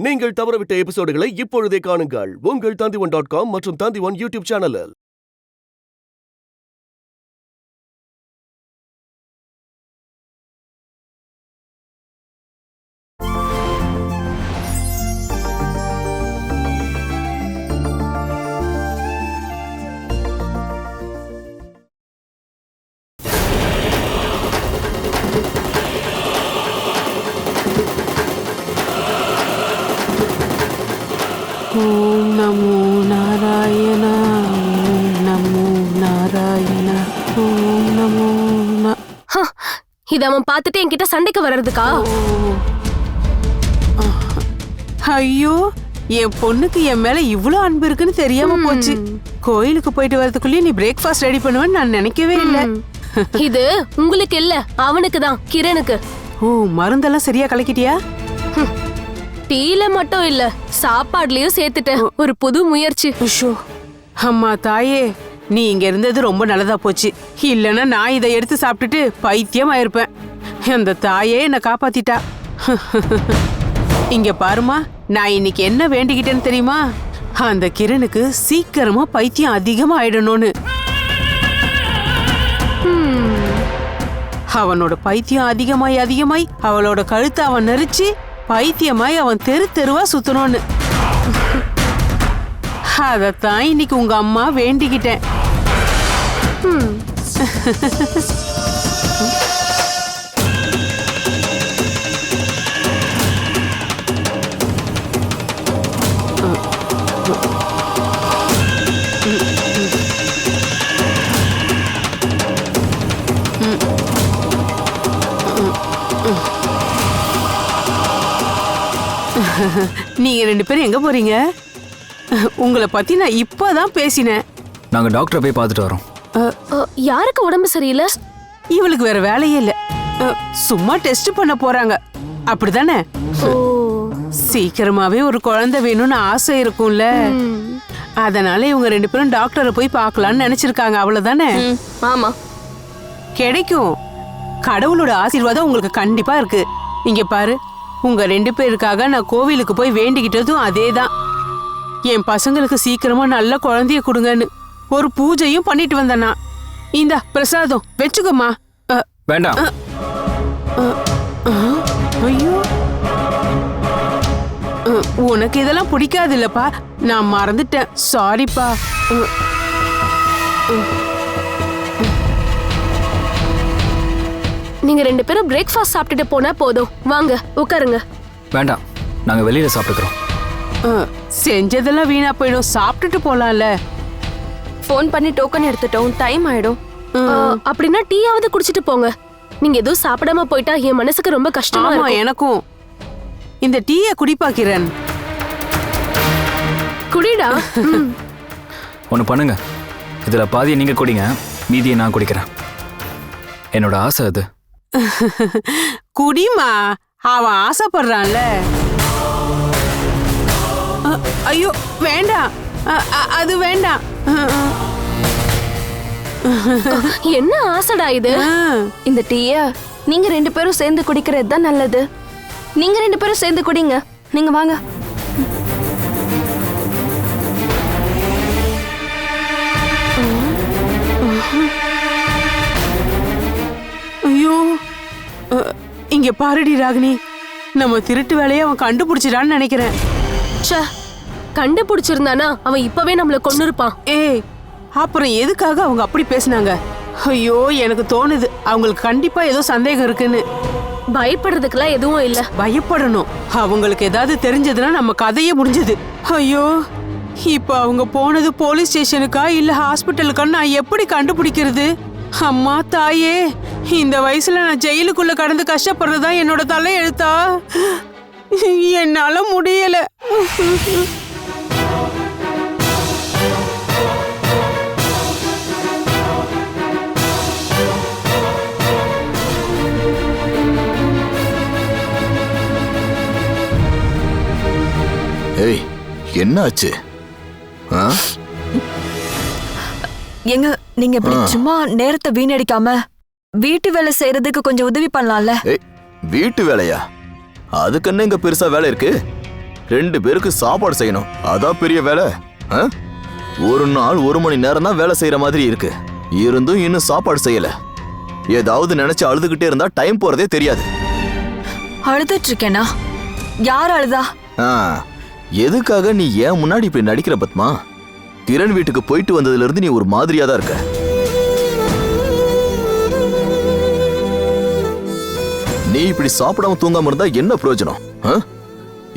நீங்கள் தவறவிட்ட எபிசோடுகளை இப்பொழுதே காணுங்கள் உங்கள் Tandivan.com மற்றும் Tandivan யூடியூப் சேனலில். ஓம் நமோ நாராயண ஓம் நமோ நாராயண ஓம் நமோ இத அவன் பார்த்துட்டு என்கிட்ட சண்டைக்கு வர்றதுக்கா? ஐயோ, என் பொண்ணுக்கு என் மேல இவ்வளவு அன்பு இருக்குன்னு தெரியாம போச்சு. கோயிலுக்கு போயிட்டு வரதுக்குள்ளே நீ பிரேக்ஃபாஸ்ட் ரெடி பண்ணுவேன்னு நான் நினைக்கவே இல்லை. இது உங்களுக்கு இல்ல, அவனுக்கு தான், கிரணுக்கு. ஓ, மருந்தெல்லாம் சரியா கலக்கிட்டியா? டீல மட்டும் இல்ல, சாப்பாடுலயும் சேர்த்துட்டேன். ஒரு புது முயற்சி. அம்மா தாயே, நீ இங்க இருந்தது ரொம்ப நல்லதா போச்சு. இல்லைன்னா நான் இதை எடுத்து சாப்பிட்டுட்டு பைத்தியம் ஆயிருப்பேன். அந்த தாயே என்னை காப்பாத்திட்டா. இங்க பாருமா, நான் இன்னைக்கு என்ன வேண்டிக்கிட்டேன்னு தெரியுமா? அந்த கிரணுக்கு சீக்கிரமா பைத்தியம் அதிகமா ஆயிடணும்னு. அவனோட பைத்தியம் அதிகமாய் அவளோட கழுத்தை அவன் நெரிச்சு பைத்தியமாய் அவன் தெருவா சுத்தணும்னு. அதத்தான் இன்னைக்கு உங்க அம்மா வேண்டிக்கிட்டேன். நீங்க ரெண்டு பேரும் எங்க போறீங்க? உங்களை பத்தி நான் இப்பதான் பேசினேன். நாங்க டாக்டரை போய் பார்த்துட்டு வரோம். யாருக்கு உடம்பு சரியில்லை? இவளுக்கு வேற வேலையே இல்ல, சும்மா டெஸ்ட் பண்ண போறாங்க, அப்படிதானே? சீக்கிரமாவே ஒரு குழந்தை வேணும்னு ஆசை இருக்கும்ல, அதனால இவங்க ரெண்டு பேரும் டாக்டரை போய் பார்க்கலாம்னு நினைச்சிருக்காங்க, அவ்வளவுதானே? ஆமா, கிடைக்கும். கடவுளோட ஆசீர்வாதம் உங்களுக்கு கண்டிப்பா இருக்கு. இங்க பாரு, உங்க ரெண்டு பேருக்காக நான் கோவிலுக்கு போய் வேண்டிக்கிட்டதும் அதேதான். என் பசங்களுக்கு சீக்கிரமா நல்ல குழந்தைய கொடுங்கன்னு ஒரு பூஜையும் பண்ணிட்டு வந்தேனா. இந்தா பிரசாதம் வச்சுக்கோமா. வேண்டாம். ஐயோ, உனக்கு இதெல்லாம் பிடிக்காது இல்லப்பா, நான் மறந்துட்டேன், சாரிப்பா. நீங்க ரெண்டு பேரும் பிரேக்ஃபாஸ்ட் சாப்பிட்டுட்டு போனா போதும். வாங்க உட்காருங்க. வேண்டாம், நாங்க வெளியில சாப்பிட்டுக்கிறோம். செஞ்சதெல்லாம் வீணா போயிடும், சாப்பிட்டுட்டு போலாம்ல. ஃபோன் பண்ணி டோக்கன் எடுத்துட்டோம், டைம் ஆயிடும். அப்படின்னா டீயாவது குடிச்சிட்டு போங்க. நீங்க எதுவும் சாப்பிடாம போயிட்டா என் மனசுக்கு ரொம்ப கஷ்டமா இருக்கும். எனக்கும். இந்த டீயை குடிப்பா கிரண். குடிடா. ஒண்ணு பண்ணுங்க, இதுல பாதியை நீங்க குடிங்க, மீதியை நான் குடிக்கிறேன். என்னோட ஆசை அது. குடிமா, அவன் ஆசைப்படுறான்ல. ஐயோ வேண்டாம், அது வேண்டாம். என்ன ஆசைடா இது? இந்த டீய நீங்க ரெண்டு பேரும் சேர்ந்து குடிக்கிறது தான் நல்லது. நீங்க ரெண்டு பேரும் சேர்ந்து குடிங்க. நீங்க வாங்க. ஐயோ, இங்க பாருடி ராகினி, நம்ம திருட்டு வேலையை அவன் கண்டுபிடிச்சிடான்னு நினைக்கிறேன். கண்டுபிடிச்சிருந்தானா அவன் இப்பவே நம்மள கொன்னு இருப்பான். ஏய், அப்புறம் எதுக்காக அவங்க அப்படி பேசினாங்க? ஐயோ, எனக்கு தோணுது அவங்களுக்கு கண்டிப்பா ஏதோ சந்தேகம் இருக்குன்னு. பயப்படுறதுக்கெல்லாம் எதுவும் இல்ல. பயப்படணும். அவங்களுக்கு ஏதாவது தெரிஞ்சதுன்னா நம்ம கதையே முடிஞ்சது. ஐயோ, இப்ப அவங்க போனது போலீஸ் ஸ்டேஷனுக்கா இல்ல ஹாஸ்பிட்டலுக்கா நான் எப்படி கண்டுபிடிக்கிறது? அம்மா தாயே, இந்த வயசுல நான் ஜெயிலுக்குள்ள கடந்து கஷ்டப்படுறதா என்னோட தலை எழுத்தா? என்னால முடியல. ஏய், என்ன ஆச்சு? எங்க நீங்க இப்படி சும்மா நேரத்தை வீணடிக்காம வீட்டு வேலை செய்யறதுக்கு கொஞ்சம் உதவி பண்ணலாம்ல? வீட்டு வேலையா? அதுக்கு என்ன இங்க பெருசா வேலை இருக்கு? 2 பேருக்கு சாப்பாடு செய்யணும். அதான் பெரிய வேலை. ஆ? ஒரு நாள் 1 மணி நேரம் தான் வேலை செய்யற மாதிரி இருக்கு. இருந்தும் இன்னும் சாப்பாடு செய்யல. ஏதாவது நினைச்சு அழுதுகிட்டே இருந்தா டைம் போறதே தெரியாது. அழுதுட்டு இருக்கேனா? யார் அழுதா? எதுக்காக நீ ஏன் முன்னாடி இப்படி நடிக்கிற பத்மா? கிரண் வீட்டுக்கு போயிட்டு வந்ததுல இருந்து நீ ஒரு மாதிரியா தான் இருக்க. நீ இப்படி சாப்பிடாம தூங்காம இருந்தா என்ன பிரயோஜனம்?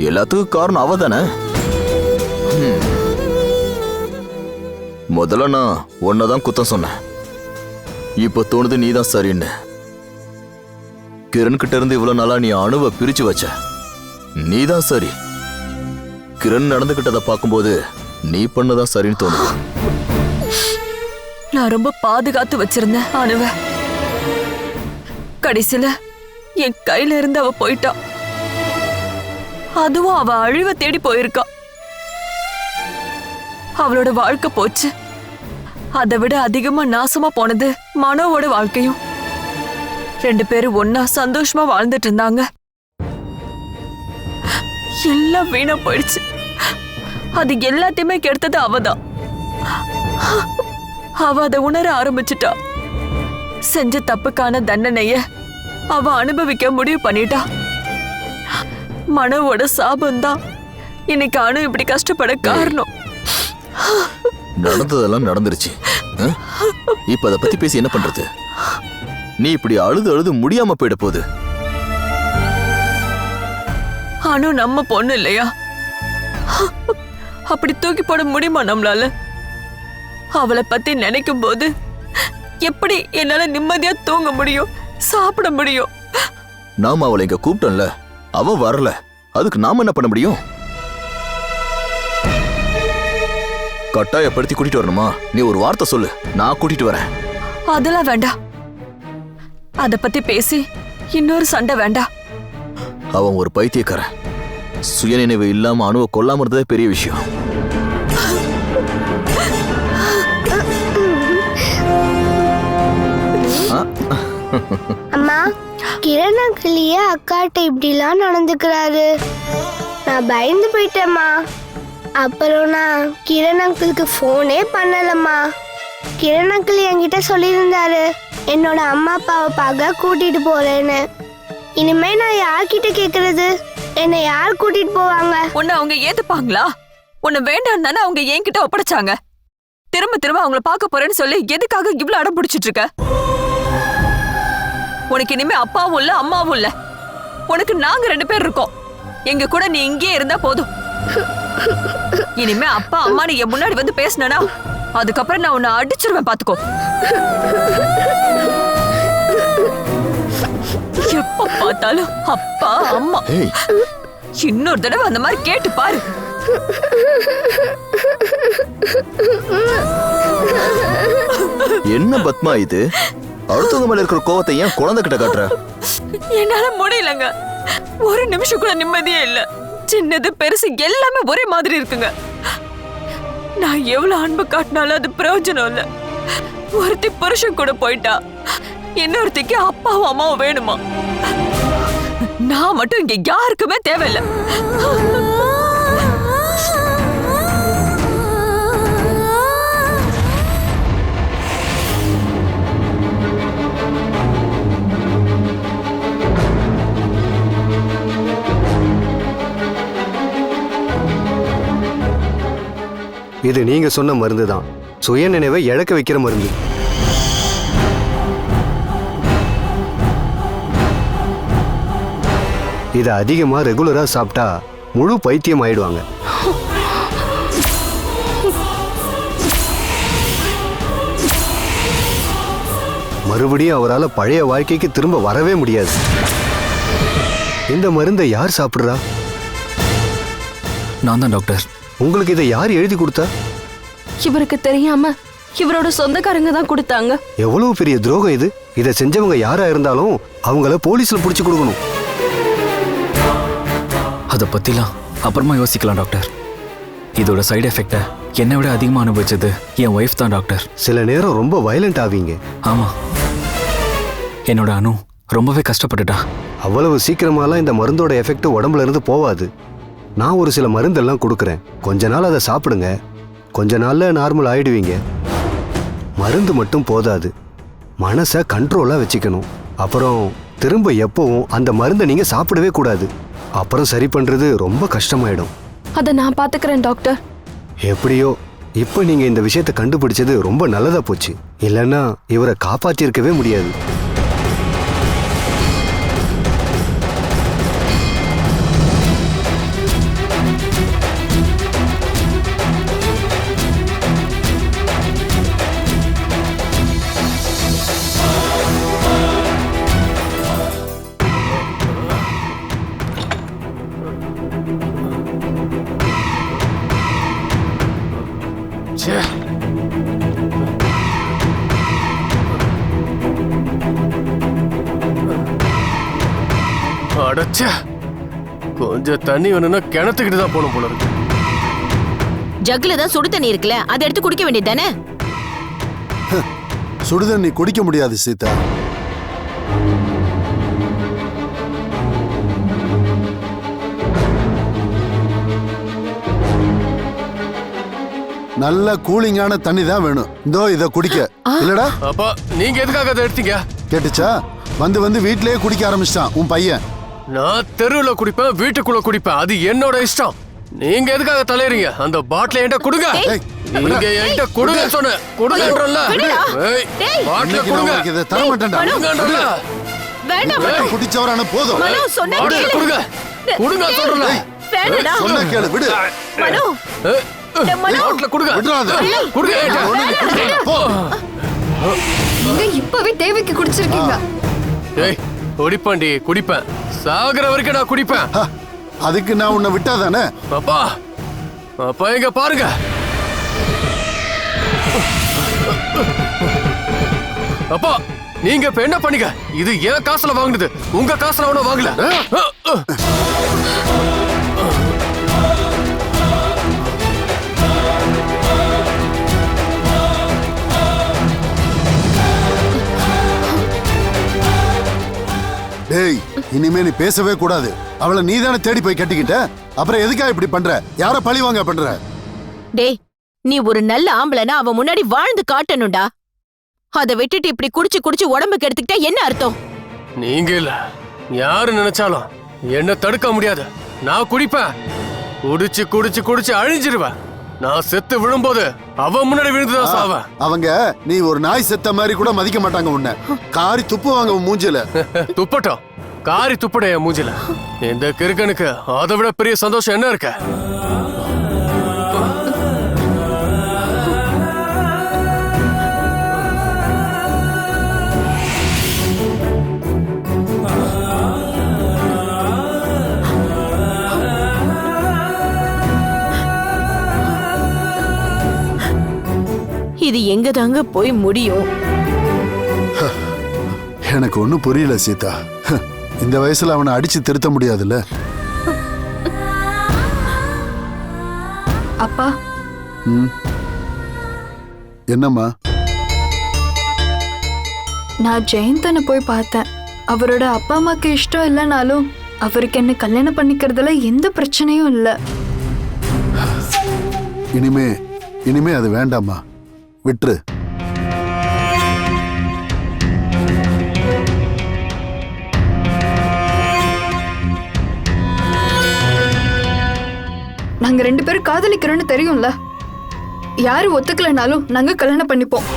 எல்லாத்துக்கும் காரணம் அவ தானே. முதல்ல நான் உன்னதான் குத்தம் சொன்னேன். இப்ப தோணுது நீதான் சரின்னு. கிரண் கிட்ட இருந்து இவ்வளவு நாளா நீ அணுவை பிரிச்சு வச்ச. நீதான் சரி. கிரண் நடந்துகிட்டதை பார்க்கும்போது நீ பண்ணதான் சரின்னு தோணுது. நான் ரொம்ப பாதுகாத்து வச்சிருந்தேன் அணுவ. கடைசியில என் கையில இருந்து அவ போயிட்டா. அதுவும் அவ அழிவை தேடி போயிருக்கா. அவளோட வாழ்க்கை போச்சு. அதை விட அதிகமா நாசமா போனது மனோவோட வாழ்க்கையும். 2 பேரும் ஒன்னா சந்தோஷமா வாழ்ந்துட்டு இருந்தாங்க. எல்லாம் வீணா போயிடுச்சு. அது எல்லாத்தையுமே கெடுத்தது அவதான். அவ அதை உணர ஆரம்பிச்சுட்டா. செஞ்ச தப்புக்கான தண்டனைய அவ அனுபவிக்க முடிவு பண்ணிட்டா. மனோவோட சாபம்தான் இன்னைக்கு அணு இப்படி கஷ்டப்பட காரணம். நடந்ததெல்லாம் நடந்துருச்சு. இப்ப அதை பத்தி பேசி என்ன பண்றது? நீ இப்படி அழுது முடியாம போயிட போகுது. அணு நம்ம பொண்ணு இல்லையா? அப்படி தூக்கி போட முடியுமா நம்மளால? அவளை பத்தி நினைக்கும் போது எப்படி என்னால நிம்மதியா தூங்க முடியும், சாப்பிட முடியும்? நாம அவளை இங்க கூப்பிட்டோம்ல, அவ வரல. அதுக்கு நாம என்ன பண்ண முடியும்? கட்டாயப்படுத்தி கூட்டிட்டு வரணுமா? நீ ஒரு வார்த்தை சொல்லு, நான் கூட்டிட்டு வரேன். அதெல்லாம் வேண்டாம். அத பத்தி பேசி இன்னொரு சண்டை வேண்டாம். அவன் ஒரு பைத்தியக்காரன். சுயநினைவு இல்லாம அணுவை கொல்லாம இருந்ததே பெரிய விஷயம். அம்மா, கிரண் அங்கிளியே அக்காட்ட இப்படிலாம் நடந்துக்கிறாரு. நான் பயந்து போயிட்டேம்மா. அப்புறம் நான் கிரண் அங்கிளுக்கு ஃபோனே பண்ணலம்மா. கிரண் அங்கிள் என்கிட்ட சொல்லியிருந்தாரு என்னோட அம்மா அப்பாவை பார்க்க கூட்டிட்டு போறேன்னு. இனிமே நான் யார்கிட்ட கேக்குறது? என்னை யார் கூட்டிட்டு போவாங்க? உன்னை அவங்க ஏத்துப்பாங்களா? உன்னை வேண்டாம் தானே அவங்க என்கிட்ட ஒப்படைச்சாங்க. திரும்ப திரும்ப அவங்கள பார்க்க போறேன்னு சொல்லி எதுக்காக இவ்வளவு அடம் பிடிச்சிட்டு இருக்க? உனக்கு இனிமே அப்பாவும் இல்ல அம்மாவும் இல்ல. உனக்கு நாங்க 2 பேர் இருக்கோம். எங்க கூட நீ இங்கே இருந்தா போதும். இனிமே அப்பா அம்மா நீ என் முன்னாடி வந்து பேசினா அதுக்கப்புறம் நான் உன்னை அடிச்சிருவேன் பாத்துக்கோ. எப்ப பார்த்தாலும் அப்பா அம்மா. இன்னொரு தடவை அந்த மாதிரி கேட்டு பாரு. என்ன பத்மா இது? அடுத்தவங்க மேல இருக்கிற கோவத்தை ஏன் குழந்தை கிட்ட காட்டுற? என்னால முடியலங்க. ஒரு நிமிஷம் கூட நிம்மதியே இல்ல. சின்னது பெருசு எல்லாமே ஒரே மாதிரி இருக்குங்க. நான் எவ்வளவு அன்பு காட்டினாலும் அது பிரயோஜனம் இல்ல. ஒருத்தி புருஷன் கூட போயிட்டா, இன்னொருத்திக்கு அப்பாவும் அம்மாவும் வேணுமா? நான் மட்டும் இங்க யாருக்குமே தேவையில்லை. இது நீங்க சொன்ன மருந்து தான். சுயநினைவை இழக்க வைக்கிற மருந்து. இதை அதிகமா ரெகுலரா சாப்பிட்டா முழு பைத்தியம் ஆயிடுவாங்க. மறுபடியும் அவரால் பழைய வாழ்க்கைக்கு திரும்ப வரவே முடியாது. இந்த மருந்தை யார் சாப்பிடுறா? நான் தான் டாக்டர். உங்களுக்கு இதை யார் எழுதி கொடுத்தா? இவருக்கு தெரியாம இவரோட சொந்தக்காரங்க தான் கொடுத்தாங்க. எவ்வளவு பெரிய துரோகம் இது! இதை செஞ்சவங்க யாரா இருந்தாலும் அவங்கள போலீஸ்ல புடிச்சு கொடுக்கணும். அதை பத்திலாம் அப்புறமா யோசிக்கலாம் டாக்டர். இதோட சைடு எஃபெக்டை என்னை விட அதிகமாக அனுபவிச்சது என் ஒய்ஃப் தான் டாக்டர். சில நேரம் ரொம்ப வயலண்ட் ஆவீங்க. ஆமா, என்னோட அணு ரொம்பவே கஷ்டப்பட்டுட்டா. அவ்வளவு சீக்கிரமாலாம் இந்த மருந்தோட எஃபெக்ட் உடம்புல இருந்து போவாது. நான் ஒரு சில மருந்தெல்லாம் கொடுக்குறேன். கொஞ்ச நாள் அதை சாப்பிடுங்க. கொஞ்ச நாள்ல நார்மல் ஆயிடுவீங்க. மருந்து மட்டும் போதாது, மனசை கண்ட்ரோலா வச்சுக்கணும். அப்புறம் திரும்ப எப்பவும் அந்த மருந்தை நீங்க சாப்பிடவே கூடாது. அப்புறம் சரி பண்றது ரொம்ப கஷ்டமாயிடும். அதை நான் பாத்துக்கிறேன் டாக்டர். எப்படியோ இப்ப நீங்க இந்த விஷயத்தை கண்டுபிடிச்சது ரொம்ப நல்லதா போச்சு. இல்லைன்னா இவரை காப்பாத்திருக்கவே முடியாது. அடச்சே, கொஞ்சம் தண்ணி வேணும்னா கிணத்துக்கிட்டு தான் போகணும் போல இருக்கு. ஜக்குல தான் சுடு தண்ணி இருக்குல்ல, அதை எடுத்து குடிக்க வேண்டியது தானே? சுடுதண்ணி குடிக்க முடியாது சீதா. நல்ல கூலிங்கான தண்ணி தான் வேணும். இதோ இத குடிக்க. இல்லடா அப்பா, நீங்க எதுக்காக அதை எடுத்தீங்க? கேட்டுச்சா? வந்து வந்து வீட்லயே குடிக்க ஆரம்பிச்சிட்டான் உன் பையன். நான் தெருவுல குடிப்பேன், வீட்டுக்குள்ள குடிப்பேன், அது என்னோட இஷ்டம். நீங்க எதுக்காக தலையறீங்க? அந்த பாட்டில என்கிட்ட கொடுங்க. நீங்க என்கிட்ட கொடுங்க சொன்ன. கொடுங்கன்றல்ல. ஏய், பாட்டில கொடுங்க. இத தர மாட்டேன்டா. கொடுங்கன்றல்ல. வேண்டாம், குடிச்சவரான போதும். மனோ சொன்னா கேளு. கொடுங்க. கொடுங்க சொல்றல. வேண்டாடா. சொன்னா கேளு, விடு. மனோ, பாட்டில கொடுங்க. விடுறாத. கொடுங்க. போ. நீங்க இப்பவே தேவைக்கு குடிச்சிருக்கீங்க. ஏய், குடிப்பேன்டி, குடிப்பேன். சாகர வரைக்கும் நான் குடிப்பேன். அதுக்கு நான் உன்னை விட்டாதானே? அப்பா, அப்பா இங்க பாருங்க. அப்பா, நீங்க இப்ப என்ன பண்ணீங்க? இது என் காசுல வாங்குனது, உங்க காசுல ஒண்ணும் வாங்கல. டேய், இனிமே நீ பேசவே கூடாது. அவளை நீ தானே தேடி போய் கட்டிக்கிட்ட. அப்புறம் எதுக்கா இப்படி பண்ற? யார பழி வாங்க பண்ற? டேய், நீ ஒரு நல்ல ஆம்பளைனா அவன் முன்னாடி வாழ்ந்து காட்டணும்டா. அதை விட்டுட்டு இப்படி குடிச்சு குடிச்சு உடம்புக்கு எடுத்துக்கிட்டா என்ன அர்த்தம்? நீங்க இல்ல, யாரு நினைச்சாலும் என்ன தடுக்க முடியாது. நான் குடிப்பேன். குடிச்சு குடிச்சு குடிச்சு அழிஞ்சிருவேன். நான் செத்து விழும்போது அவன் முன்னாடி விழுந்துதான் சாவேன். அவங்க நீ ஒரு நாய் செத்த மாதிரி கூட மதிக்க மாட்டாங்க உன்னை. காரி துப்பு வாங்க உன் மூஞ்சில. துப்பட்டும், காரி துப்பட என் மூஞ்சில. இந்த கிறுக்கனுக்கு அதை விட பெரிய சந்தோஷம் என்ன இருக்க? இது எங்க தாங்க போய் முடியும்? எனக்கு ஒண்ணும் புரியல சீதா. இந்த வயசுல அவனை அடிச்சு திருத்த முடியாதுல்ல. அப்பா, என்னம்மா? நான் ஜெயந்தனை போய் பார்த்தேன். அவரோட அப்பா அம்மாக்கு இஷ்டம் இல்லைனாலும் அவருக்கு என்ன கல்யாணம் பண்ணிக்கிறதுல எந்த பிரச்சனையும் இல்லை. இனிமே அது வேண்டாம்மா, விட்டுரு. நாங்க 2 பேரும் காதலிக்கிறோம்னு தெரியும்ல. யாரு ஒத்துக்கலனாலும் நாங்க கல்யாணம் பண்ணிப்போம்.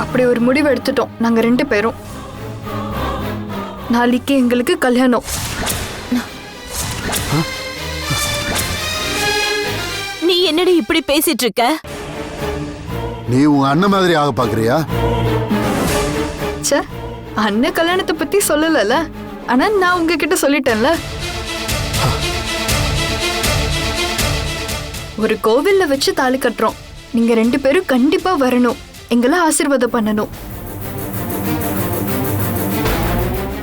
அப்படி ஒரு முடிவு எடுத்துட்டோம் நாங்க 2 பேரும். நாளைக்கு எங்களுக்கு கல்யாணம். நீ என்னடி இப்படி பேசிட்டு இருக்க? நீ உன் அண்ணன் மாதிரி ஆக பாக்குறியா? ச்சே, அண்ணன் கல்யாணத்தை பத்தி சொல்லல. ஆனா நான் உங்ககிட்ட சொல்லிட்டேன்ல. ஒரு கோவில்ல வச்சு தாலி கட்டுறோம். நீங்க 2 பேரும் கண்டிப்பா வரணும். எங்களை ஆசீர்வாதம் பண்ணணும்.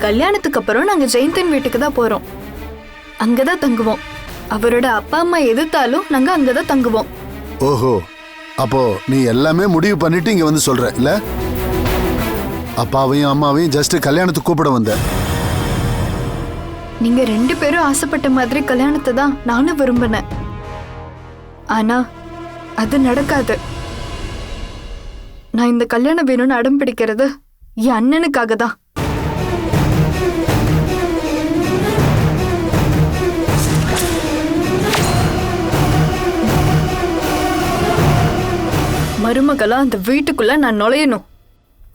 கல்யாணத்துக்கு அப்புறம் நாங்க ஜெயந்தன் வீட்டுக்கு தான் போறோம். அங்கதான் தங்குவோம். அவரோட அப்பா அம்மா எதிர்த்தாலும் நாங்க அங்கதான் தங்குவோம். ஓஹோ, அப்போ நீ எல்லாமே முடிவு பண்ணிட்டு இங்க வந்து சொல்ற இல்ல? அப்பாவையும் அம்மாவையும் ஜஸ்ட் கல்யாணத்துக்கு கூப்பிட வந்தேன். நீங்க 2 பேரும் ஆசைப்பட்ட மாதிரி கல்யாணத்தை தான் நானும் விரும்பினேன். ஆனா அது நடக்காது. நான் இந்த கல்யாணம் வேணும்னு அடம் பிடிக்கிறது என் அண்ணனுக்காக தான். மருமகளா அந்த வீட்டுக்குள்ள நான் நுழையணும்.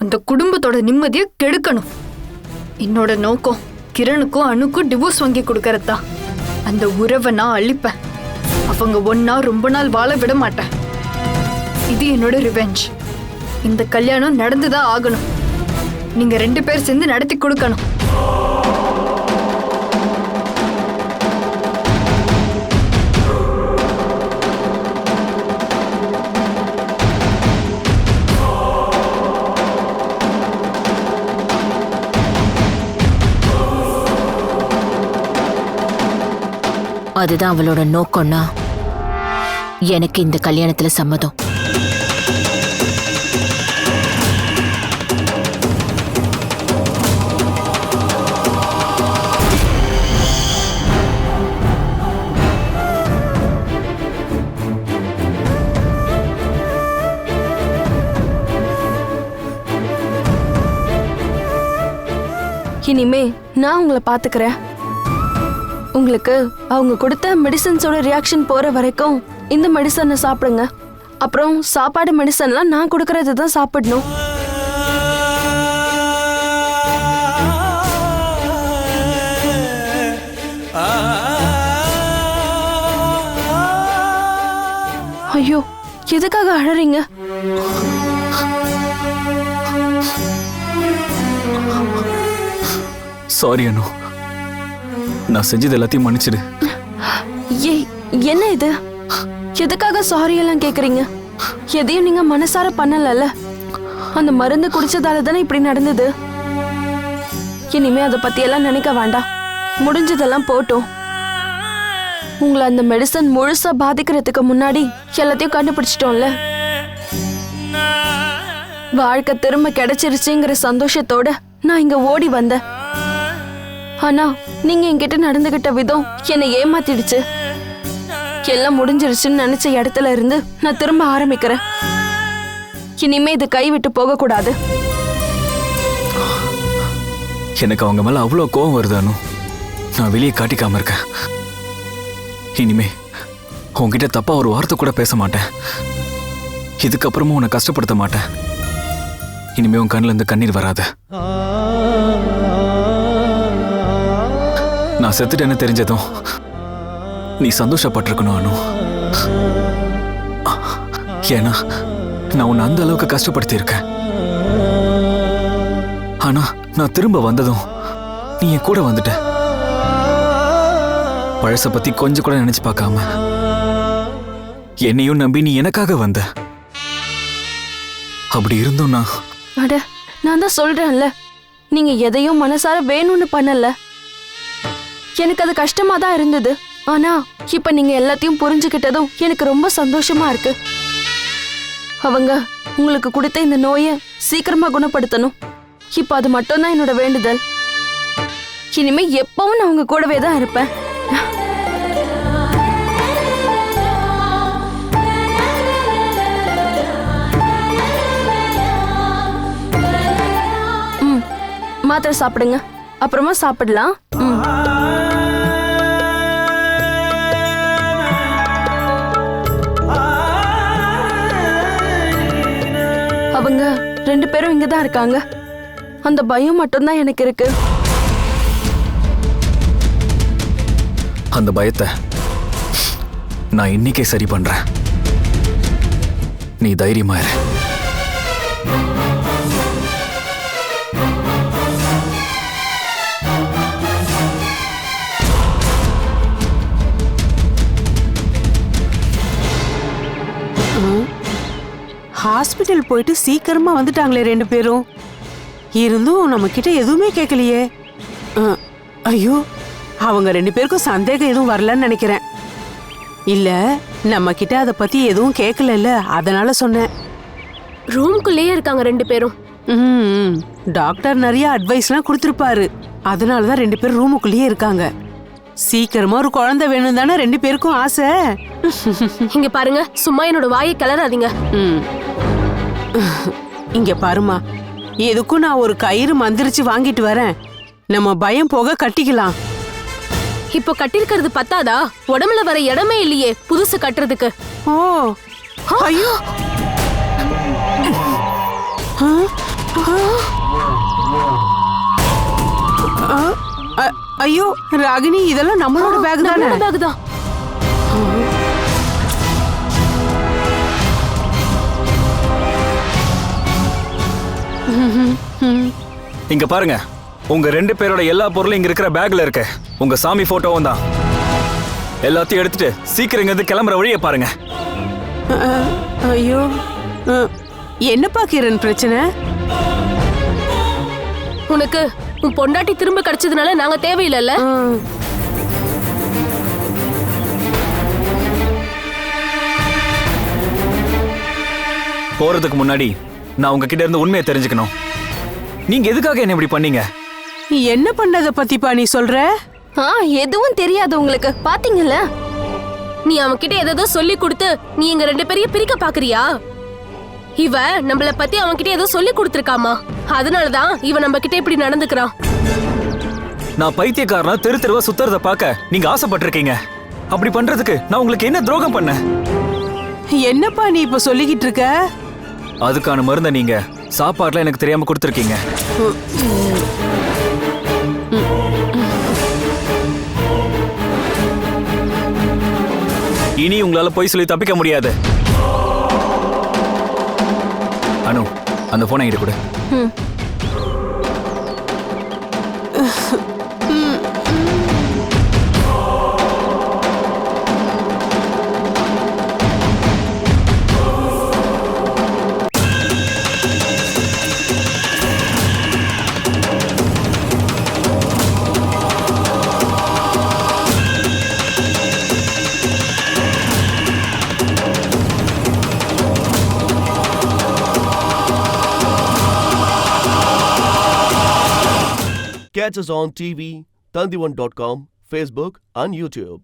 அந்த குடும்பத்தோட நிம்மதியை கெடுக்கணும். என்னோட நோக்கம் கிரணுக்கும் அணுக்கும் டிவோர்ஸ் வாங்கி கொடுக்கறதா. அந்த உறவை நான் அழிப்பேன். அவங்க ஒன்னா ரொம்ப நாள் வாழ விட மாட்டேன். இது என்னோட ரிவெஞ்ச். இந்த கல்யாணம் நடந்துதான் ஆகணும். நீங்க 2 பேர் சேர்ந்து நடத்தி கொடுக்கணும். அதுதான் அவளோட நோக்கம்னா எனக்கு இந்த கல்யாணத்துல சம்மதம். இனிமே நான் உங்களை பாத்துக்கிறேன். உங்களுக்கு அவங்க கொடுத்த மெடிசன்ஸோட ரியாக்ஷன் போற வரைக்கும் இந்த மெடிசனை சாப்பிடுங்க. அப்புறம் சாப்பாடு மெடிசன்லாம் நான் கொடுக்கறது தான் சாப்பிடணும். ஐயோ, எதுக்காக அழறீங்க? சாரி அனு, நான் செஞ்சது எல்லாத்தையும் மன்னிச்சிடு. ஏய், என்ன இது? எதுக்காக சாரி எல்லாம் கேக்குறீங்க? எதையும் நீங்க மனசார பண்ணலல்ல. அந்த மருந்து குடிச்சதால தானே இப்படி நடந்தது. இனிமே அதை பத்தி எல்லாம் நினைக்க வேண்டாம். முடிஞ்சதெல்லாம் போட்டோம். உங்களை அந்த மெடிசன் முழுசா பாதிக்கிறதுக்கு முன்னாடி எல்லாத்தையும் கண்டுபிடிச்சிட்டோம்ல. வாழ்க்கை திரும்ப கிடைச்சிருச்சுங்கிற சந்தோஷத்தோட நான் இங்க ஓடி வந்தேன். ஆனா நீங்க என்கிட்ட நடந்துகிட்ட விதம் என்னை ஏமாத்திடுச்சு. எல்லாம் முடிஞ்சிருச்சுன்னு நினைச்ச இடத்துல இருந்து நான் திரும்ப ஆரம்பிக்கிறேன். இனிமே இது கைவிட்டு போக கூடாது. எனக்கு அவங்க மேல அவ்வளோ கோவம் வருது அனு. நான் வெளியே காட்டிக்காம இருக்கேன். இனிமே உங்ககிட்ட தப்பா ஒரு வார்த்தை கூட பேச மாட்டேன். இதுக்கப்புறமும் உன்னை கஷ்டப்படுத்த மாட்டேன். இனிமே உன் கண்ணுல இருந்து கண்ணீர் வராது. நான் செத்துட்டேன்னு தெரிஞ்சதும் நீ சந்தோஷப்பட்டிருக்கணும் அனு. ஏன்னா நான் உன்னை அந்த அளவுக்கு கஷ்டப்படுத்தி இருக்கேன். ஆனா நான் திரும்ப வந்ததும் நீ என் கூட வந்துட்ட. பழச பத்தி கொஞ்சம் கூட நினைச்சு பார்க்காம என்னையும் நம்பி நீ எனக்காக வந்த. அப்படி இருந்தும் நான் தான் சொல்றேன்ல, நீங்க எதையும் மனசார வேணும்னு பண்ணல. எனக்கு அது கஷ்டமா தான் இருந்தது. ஆனா இப்ப நீங்க எல்லாத்தையும் புரிஞ்சுக்கிட்டதும் எனக்கு ரொம்ப சந்தோஷமா இருக்கு. அவங்க உங்களுக்கு கொடுத்த இந்த நோயை சீக்கிரமா குணப்படுத்தணும். இப்ப அது மட்டும் தான் என்னோட வேண்டுதல். இனிமே எப்பவும் நான் உங்க கூடவே தான் இருப்பேன். மாத்திரை சாப்பிடுங்க, அப்புறமா சாப்பிடலாம். அவங்க 2 பேரும் இங்கதான் இருக்காங்க. அந்த பயம் மட்டும்தான் எனக்கு இருக்கு. அந்த பயத்தை நான் இன்னைக்கே சரி பண்றேன். நீ தைரியமா இரு. ஹாஸ்பிட்டல் போயிட்டு சீக்கிரமா வந்துட்டாங்களே 2 பேரும். இருந்தும் நம்ம கிட்ட எதுவுமே கேட்கலையே. ஐயோ, அவங்க 2 பேருக்கும் சந்தேகம் எதுவும் வரலன்னு நினைக்கிறேன். இல்ல, நம்ம கிட்ட அதை பத்தி எதுவும் கேட்கல, அதனால சொன்னேன். ரூம்குள்ளேயே இருக்காங்க 2 பேரும். டாக்டர் நிறைய அட்வைஸ்லாம் கொடுத்துருப்பாரு. அதனாலதான் 2 பேரும் ரூமுக்குள்ளேயே இருக்காங்க. சீக்கிரமா ஒரு குழந்தை வேணும் தானே 2 பேருக்கும் ஆசை. இங்க பாருங்க, சும்மா என்னோட வாயை கிளறாதீங்க. இங்க பாருமா, எதுக்கும் நான் ஒரு கயிறு மந்திரிச்சு வாங்கிட்டு வரேன். நம்ம பயம் போக கட்டிக்கலாம். இப்போ கட்டிருக்கிறது பத்தாதா? உடம்புல வர இடமே இல்லையே புதுசு கட்டுறதுக்கு. ஓ ஐயோ, ஐயோ ராகினி, இதெல்லாம் நம்மளோட பேக் தானே? பேக் தான். இங்க பாருங்க, உங்க 2 பேரோட எல்லா பொருளும் இங்க இருக்கிற பேக்ல இருக்கு. உங்க சாமி போட்டோவும் தான். எல்லாத்தையும் எடுத்துட்டு சீக்கிரம் இங்க இருந்து கிளம்புற வழியை பாருங்க. ஐயோ, என்னப்பா கிரண் பிரச்சனை? உனக்கு உன் பொண்டாட்டி திரும்ப கிடைச்சதுனால நாங்க தேவையில்லைல்ல? போறதுக்கு முன்னாடி நான் உங்ககிட்ட இருந்து உண்மையை தெரிஞ்சுக்கணும். நீங்க எதுக்காக என்ன இப்படி பண்ணீங்க? என்ன பண்ணத பத்திப்பா நீ சொல்ற? எதுவும் தெரியாது உங்களுக்கு, பாத்தீங்கல்ல? நீ அவன்கிட்ட ஏதோ சொல்லி கொடுத்து நீ எங்க 2 பேரையும் பிரிக்க பாக்குறியா? இவ நம்மள பத்தி அவன்கிட்ட ஏதோ சொல்லி கொடுத்திருக்காமா, அதனாலதான் இவன் நம்ம கிட்ட இப்படி நடந்துக்கிறான். நான் பைத்தியக்காரனா தெரு தெருவா சுத்துறத பார்க்க நீங்க ஆசைப்பட்டிருக்கீங்க. அப்படி பண்றதுக்கு நான் உங்களுக்கு என்ன துரோகம் பண்ணேன்? என்னப்பா நீ இப்ப சொல்லிக்கிட்டு இருக்க? அதுக்கான மருந்தை நீங்க சாப்பாட்டுல எனக்கு தெரியாம கொடுத்துருக்கீங்க. இனி உங்களால போய் சொல்லி தப்பிக்க முடியாது. அனு, அந்த போனை என்கிட்ட கொடு. Catch us on TV, Tandivan.com, Facebook and YouTube.